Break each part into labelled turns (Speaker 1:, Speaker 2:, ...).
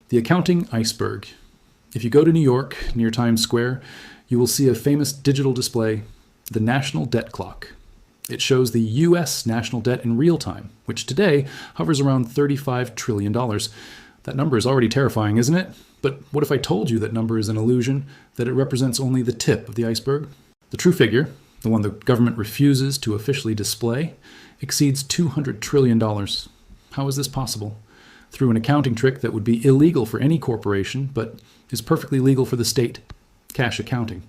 Speaker 1: The accounting iceberg. If you go to New York, near Times Square, you will see a famous digital display, the National Debt Clock. It shows the US national debt in real time, which today hovers around $35 trillion. That number is already terrifying, isn't it? But what if I told you that number is an illusion, that it represents only the tip of the iceberg? The true figure, the one the government refuses to officially display, exceeds $200 trillion. How is this possible? Through an accounting trick that would be illegal for any corporation, but is perfectly legal for the state: cash accounting.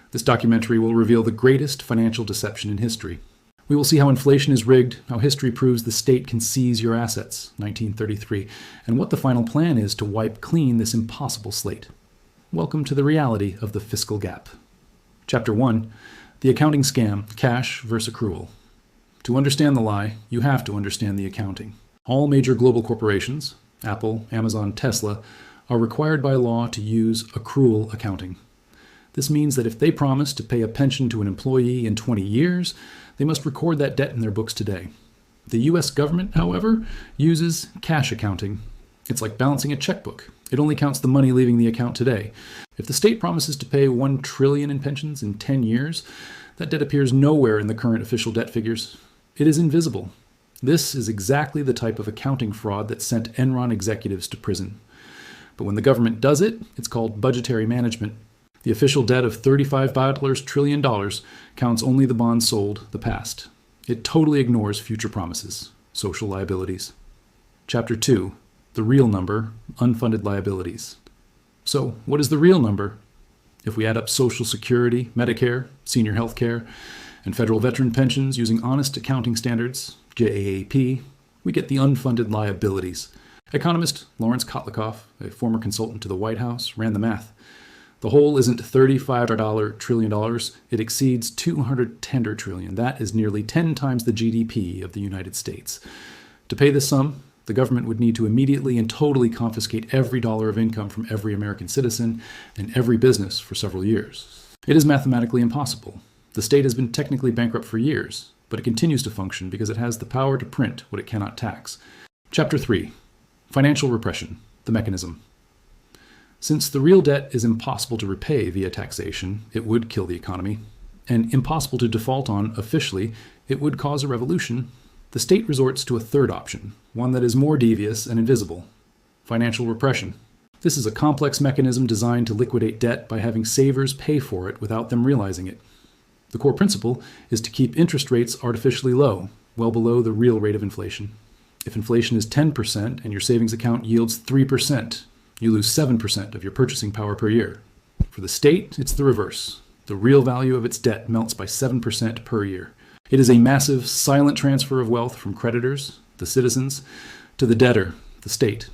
Speaker 1: This documentary will reveal the greatest financial deception in history. We will see how inflation is rigged, how history proves the state can seize your assets, 1933, and what the final plan is to wipe clean this impossible slate. Welcome to the reality of the fiscal gap. Chapter 1, The Accounting Scam, Cash versus Accrual. To understand the lie, you have to understand the accounting. All major global corporations, Apple, Amazon, Tesla, are required by law to use accrual accounting. This means that if they promise to pay a pension to an employee in 20 years, they must record that debt in their books today. The US government, however, uses cash accounting. It's like balancing a checkbook. It only counts the money leaving the account today. If the state promises to pay $1 trillion in pensions in 10 years, that debt appears nowhere in the current official debt figures. It is invisible. This is exactly the type of accounting fraud that sent Enron executives to prison. But when the government does it, it's called budgetary management. The official debt of $35 trillion counts only the bonds sold, the past. It totally ignores future promises, social liabilities. Chapter 2, The Real Number, Unfunded Liabilities. So, what is the real number? If we add up Social Security, Medicare, senior health care, and federal veteran pensions using honest accounting standards, GAAP, we get the unfunded liabilities. Economist Lawrence Kotlikoff, a former consultant to the White House, ran the math. The whole isn't $35 trillion, it exceeds $210 trillion. That is nearly 10 times the GDP of the United States. To pay this sum, the government would need to immediately and totally confiscate every dollar of income from every American citizen and every business for several years. It is mathematically impossible. The state has been technically bankrupt for years, but it continues to function because it has the power to print what it cannot tax. Chapter 3, Financial Repression, the Mechanism. Since the real debt is impossible to repay via taxation, it would kill the economy, and impossible to default on officially, it would cause a revolution. The state resorts to a third option, one that is more devious and invisible: financial repression. This is a complex mechanism designed to liquidate debt by having savers pay for it without them realizing it. The core principle is to keep interest rates artificially low, well below the real rate of inflation. If inflation is 10% and your savings account yields 3%, you lose 7% of your purchasing power per year. For the state, it's the reverse. The real value of its debt melts by 7% per year. It is a massive, silent transfer of wealth from creditors, the citizens, to the debtor, the state.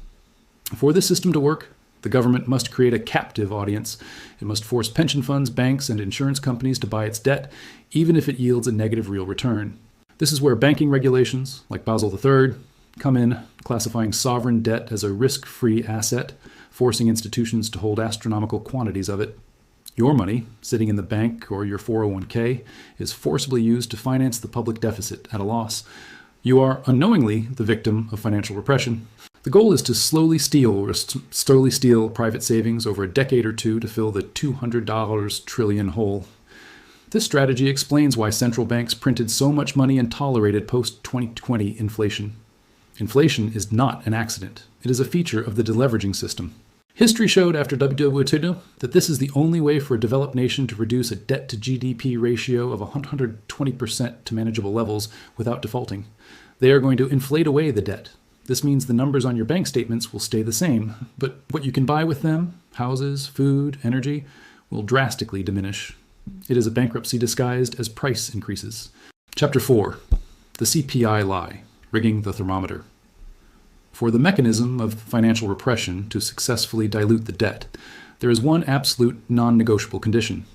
Speaker 1: For this system to work, the government must create a captive audience. It must force pension funds, banks, and insurance companies to buy its debt, even if it yields a negative real return. This is where banking regulations, like Basel III, come in, classifying sovereign debt as a risk-free asset, forcing institutions to hold astronomical quantities of it. Your money, sitting in the bank or your 401k, is forcibly used to finance the public deficit at a loss. You are unknowingly the victim of financial repression. The goal is to slowly steal private savings over a decade or two to fill the $200 trillion hole. This strategy explains why central banks printed so much money and tolerated post-2020 inflation. Inflation is not an accident. It is a feature of the deleveraging system. History showed after WW2 that this is the only way for a developed nation to reduce a debt-to-GDP ratio of 120% to manageable levels without defaulting. They are going to inflate away the debt. This means the numbers on your bank statements will stay the same, but what you can buy with them, houses, food, energy, will drastically diminish. It is a bankruptcy disguised as price increases. Chapter 4, The CPI Lie, Rigging the Thermometer. For the mechanism of financial repression to successfully dilute the debt, there is one absolute non-negotiable condition.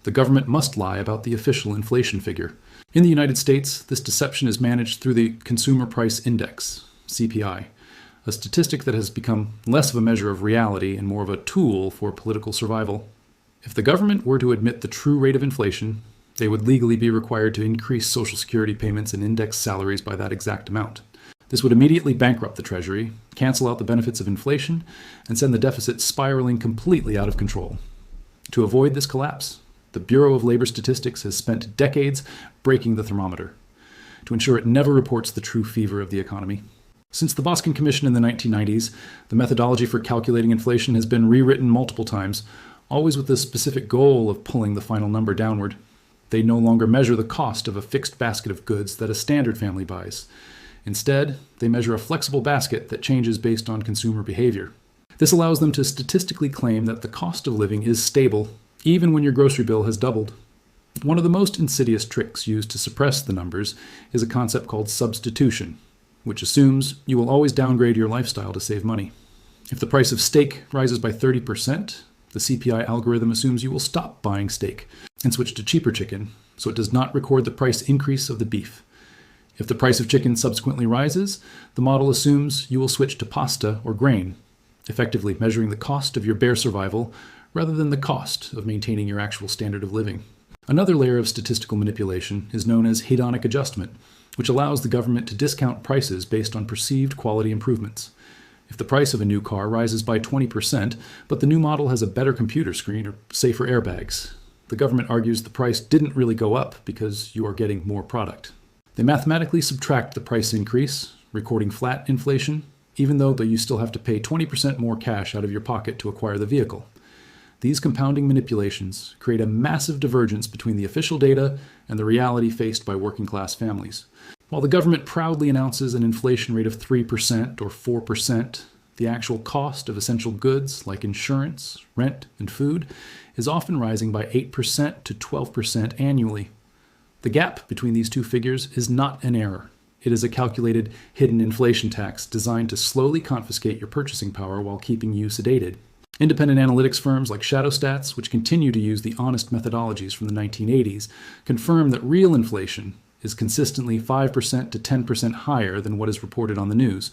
Speaker 1: The government must lie about the official inflation figure. In the United States, this deception is managed through the Consumer Price Index, CPI, a statistic that has become less of a measure of reality and more of a tool for political survival. If the government were to admit the true rate of inflation, they would legally be required to increase Social Security payments and index salaries by that exact amount. This would immediately bankrupt the Treasury, cancel out the benefits of inflation, and send the deficit spiraling completely out of control. To avoid this collapse, the Bureau of Labor Statistics has spent decades breaking the thermometer to ensure it never reports the true fever of the economy. Since the Boston Commission in the 1990s, the methodology for calculating inflation has been rewritten multiple times, always with the specific goal of pulling the final number downward. They no longer measure the cost of a fixed basket of goods that a standard family buys. Instead, they measure a flexible basket that changes based on consumer behavior. This allows them to statistically claim that the cost of living is stable, even when your grocery bill has doubled. One of the most insidious tricks used to suppress the numbers is a concept called substitution, which assumes you will always downgrade your lifestyle to save money. If the price of steak rises by 30%, the CPI algorithm assumes you will stop buying steak and switch to cheaper chicken, so it does not record the price increase of the beef. If the price of chicken subsequently rises, the model assumes you will switch to pasta or grain, effectively measuring the cost of your bare survival rather than the cost of maintaining your actual standard of living. Another layer of statistical manipulation is known as hedonic adjustment, which allows the government to discount prices based on perceived quality improvements. If the price of a new car rises by 20%, but the new model has a better computer screen or safer airbags, the government argues the price didn't really go up because you are getting more product. They mathematically subtract the price increase, recording flat inflation, even though you still have to pay 20% more cash out of your pocket to acquire the vehicle. These compounding manipulations create a massive divergence between the official data and the reality faced by working-class families. While the government proudly announces an inflation rate of 3% or 4%, the actual cost of essential goods like insurance, rent, and food is often rising by 8% to 12% annually. The gap between these two figures is not an error. It is a calculated hidden inflation tax designed to slowly confiscate your purchasing power while keeping you sedated. Independent analytics firms like ShadowStats, which continue to use the honest methodologies from the 1980s, confirm that real inflation is consistently 5% to 10% higher than what is reported on the news.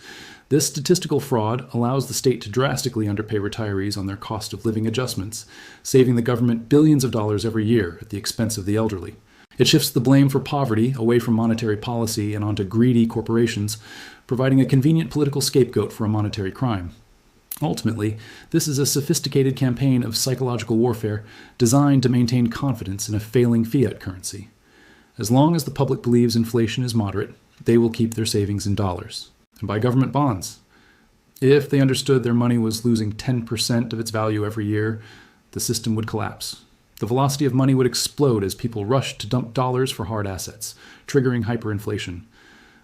Speaker 1: This statistical fraud allows the state to drastically underpay retirees on their cost of living adjustments, saving the government billions of dollars every year at the expense of the elderly. It shifts the blame for poverty away from monetary policy and onto greedy corporations, providing a convenient political scapegoat for a monetary crime. Ultimately, this is a sophisticated campaign of psychological warfare designed to maintain confidence in a failing fiat currency. As long as the public believes inflation is moderate, they will keep their savings in dollars and buy government bonds. If they understood their money was losing 10% of its value every year, the system would collapse. The velocity of money would explode as people rushed to dump dollars for hard assets, triggering hyperinflation.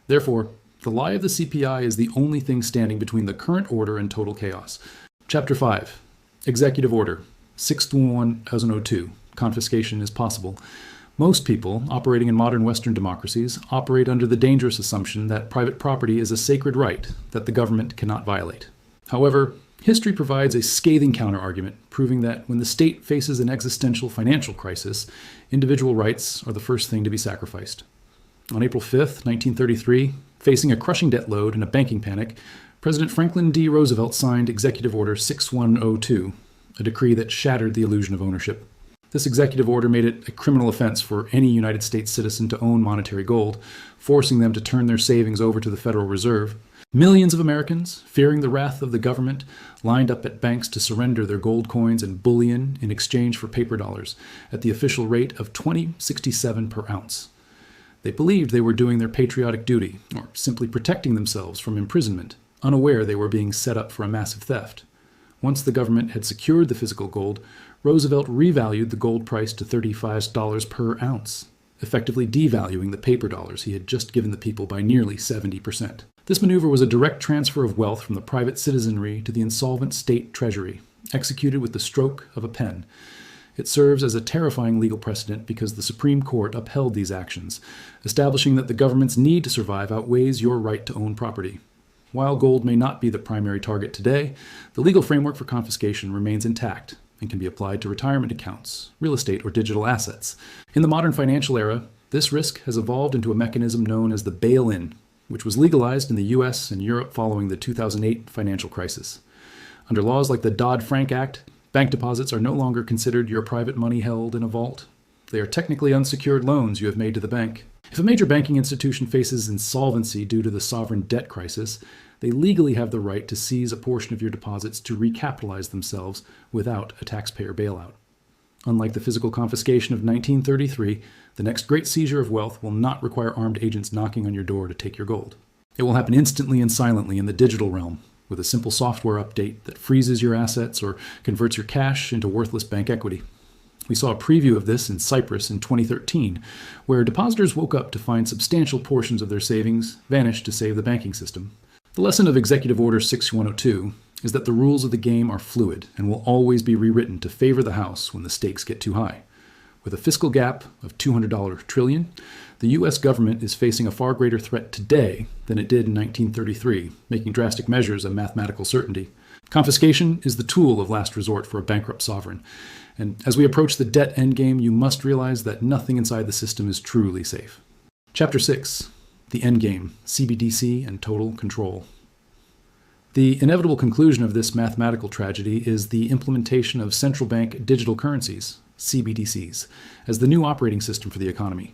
Speaker 1: Therefore, the lie of the CPI is the only thing standing between the current order and total chaos. Chapter 5. Executive Order. 6/2002. Confiscation is possible. Most people operating in modern Western democracies operate under the dangerous assumption that private property is a sacred right that the government cannot violate. However, history provides a scathing counterargument, proving that when the state faces an existential financial crisis, individual rights are the first thing to be sacrificed. On April 5, 1933, facing a crushing debt load and a banking panic, President Franklin D. Roosevelt signed Executive Order 6102, a decree that shattered the illusion of ownership. This executive order made it a criminal offense for any United States citizen to own monetary gold, forcing them to turn their savings over to the Federal Reserve. Millions of Americans, fearing the wrath of the government, lined up at banks to surrender their gold coins and bullion in exchange for paper dollars at the official rate of $20.67 per ounce. They believed they were doing their patriotic duty, or simply protecting themselves from imprisonment, unaware they were being set up for a massive theft. Once the government had secured the physical gold, Roosevelt revalued the gold price to $35 per ounce, effectively devaluing the paper dollars he had just given the people by nearly 70%. This maneuver was a direct transfer of wealth from the private citizenry to the insolvent state treasury, executed with the stroke of a pen. It serves as a terrifying legal precedent because the Supreme Court upheld these actions, establishing that the government's need to survive outweighs your right to own property. While gold may not be the primary target today, the legal framework for confiscation remains intact and can be applied to retirement accounts, real estate, or digital assets. In the modern financial era, this risk has evolved into a mechanism known as the bail-in, which was legalized in the US and Europe following the 2008 financial crisis. Under laws like the Dodd-Frank Act, bank deposits are no longer considered your private money held in a vault. They are technically unsecured loans you have made to the bank. If a major banking institution faces insolvency due to the sovereign debt crisis, they legally have the right to seize a portion of your deposits to recapitalize themselves without a taxpayer bailout. Unlike the fiscal confiscation of 1933, the next great seizure of wealth will not require armed agents knocking on your door to take your gold. It will happen instantly and silently in the digital realm, with a simple software update that freezes your assets or converts your cash into worthless bank equity. We saw a preview of this in Cyprus in 2013, where depositors woke up to find substantial portions of their savings vanished to save the banking system. The lesson of Executive Order 6102 is that the rules of the game are fluid and will always be rewritten to favor the House when the stakes get too high. With a fiscal gap of $200 trillion, the U.S. government is facing a far greater threat today than it did in 1933, making drastic measures a mathematical certainty. Confiscation is the tool of last resort for a bankrupt sovereign. And as we approach the debt endgame, you must realize that nothing inside the system is truly safe. Chapter 6. The Endgame, CBDC and Total Control. The inevitable conclusion of this mathematical tragedy is the implementation of central bank digital currencies, CBDCs, as the new operating system for the economy.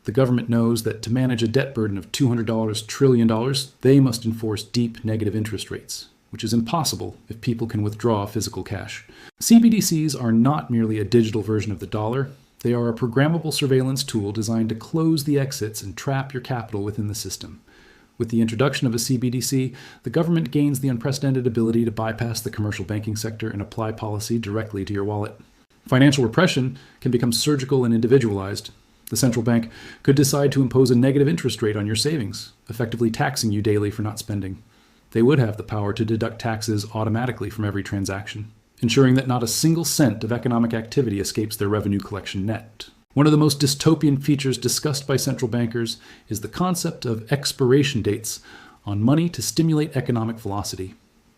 Speaker 1: The government knows that to manage a debt burden of $200 trillion, they must enforce deep negative interest rates, which is impossible if people can withdraw physical cash. CBDCs are not merely a digital version of the dollar. They are a programmable surveillance tool designed to close the exits and trap your capital within the system. With the introduction of a CBDC, the government gains the unprecedented ability to bypass the commercial banking sector and apply policy directly to your wallet. Financial repression can become surgical and individualized. The central bank could decide to impose a negative interest rate on your savings, effectively taxing you daily for not spending. They would have the power to deduct taxes automatically from every transaction, ensuring that not a single cent of economic activity escapes their revenue collection net. One of the most dystopian features discussed by central bankers is the concept of expiration dates on money to stimulate economic velocity.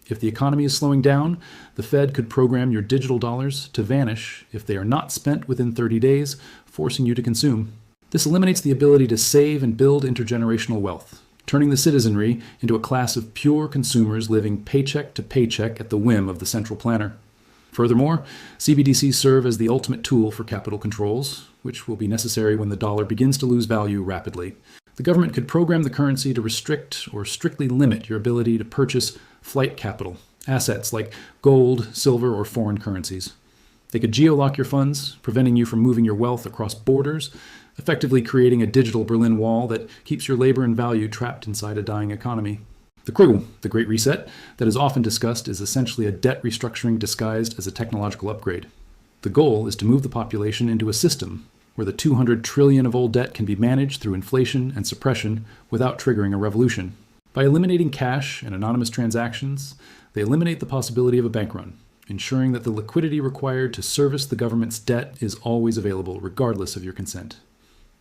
Speaker 1: If the economy is slowing down, the Fed could program your digital dollars to vanish if they are not spent within 30 days, forcing you to consume. This eliminates the ability to save and build intergenerational wealth, turning the citizenry into a class of pure consumers living paycheck to paycheck at the whim of the central planner. Furthermore, CBDCs serve as the ultimate tool for capital controls, which will be necessary when the dollar begins to lose value rapidly. The government could program the currency to restrict or strictly limit your ability to purchase flight capital, assets like gold, silver, or foreign currencies. They could geo-lock your funds, preventing you from moving your wealth across borders, effectively creating a digital Berlin Wall that keeps your labor and value trapped inside a dying economy. The Accrual, the Great Reset, that is often discussed, is essentially a debt restructuring disguised as a technological upgrade. The goal is to move the population into a system where the $200 trillion of old debt can be managed through inflation and suppression without triggering a revolution. By eliminating cash and anonymous transactions, they eliminate the possibility of a bank run, ensuring that the liquidity required to service the government's debt is always available, regardless of your consent.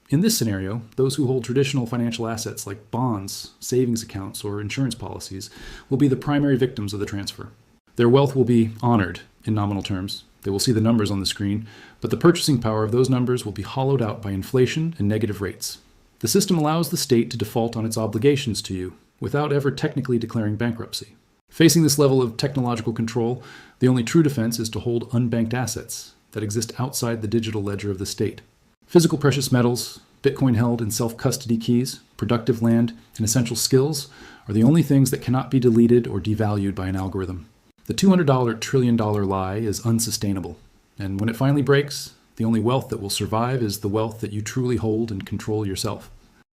Speaker 1: In this scenario, those who hold traditional financial assets like bonds, savings accounts, or insurance policies will be the primary victims of the transfer. Their wealth will be honored in nominal terms. They will see the numbers on the screen, but the purchasing power of those numbers will be hollowed out by inflation and negative rates. The system allows the state to default on its obligations to you without ever technically declaring bankruptcy. Facing this level of technological control, the only true defense is to hold unbanked assets that exist outside the digital ledger of the state. Physical precious metals, Bitcoin held in self-custody keys, productive land, and essential skills are the only things that cannot be deleted or devalued by an algorithm. The $200 trillion lie is unsustainable, and when it finally breaks, the only wealth that will survive is the wealth that you truly hold and control yourself.